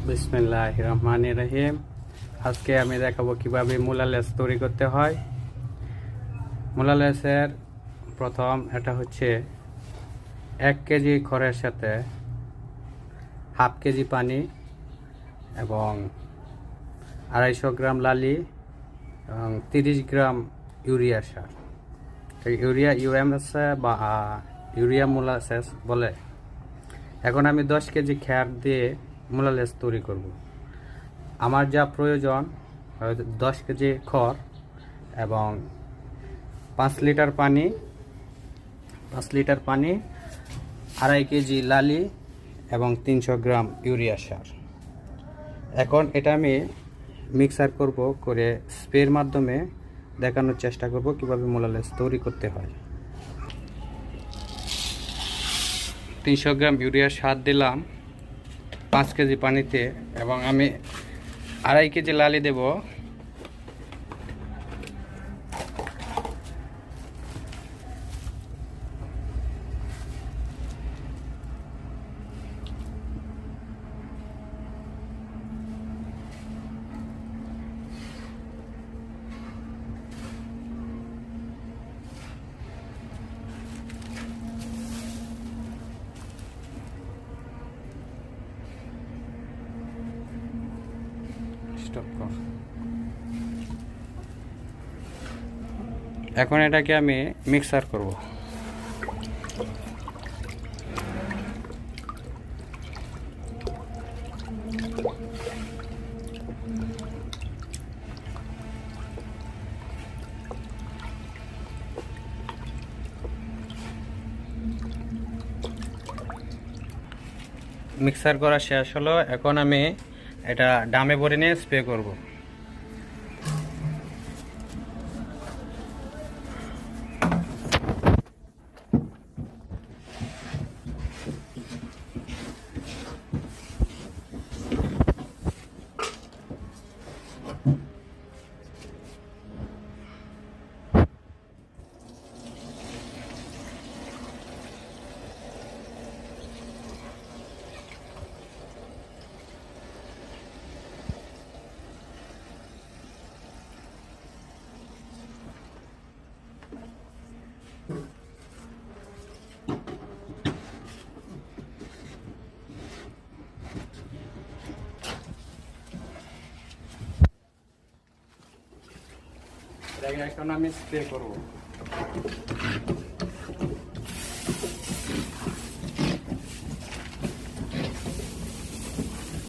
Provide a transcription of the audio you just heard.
বিসমিল্লাহির রহমানির রহিম। আজকে আমি দেখাবো কিভাবে মূলা লেস তৈরি করতে হয়। মূলা লেসের প্রথম এটা হচ্ছে 1 কেজি খড়ের সাথে হাফ কেজি পানি এবং 250 গ্রাম লালি এবং 30 গ্রাম ইউরিয়া সার। ইউরিয়া ইউএমএস বা ইউরিয়া মোলাসেস বলে। এখন আমি 10 কেজি খ্যার দিয়ে মূলা লেস তৈরি করব। আমার যা প্রয়োজন 10 কেজি খড় এবং 5 লিটার পানি, 2.5 কেজি লালি এবং 300 গ্রাম ইউরিয়া সার। এখন এটা আমি মিক্সার করে স্প্রের মাধ্যমে দেখানোর চেষ্টা করব কিভাবে মূলা লেস তৈরি করতে হয়। 300 গ্রাম ইউরিয়া সার দিলাম 5 কেজি পানিতে এবং আমি 2.5 কেজি লালি দেব। এখন এটাকে আমি মিক্সার করব। মিক্সার করা শেষ হলো। এখন আমি এটা ড্রামে ভরে নিয়ে স্প্রে করব। এখন আমি স্প্রে করব।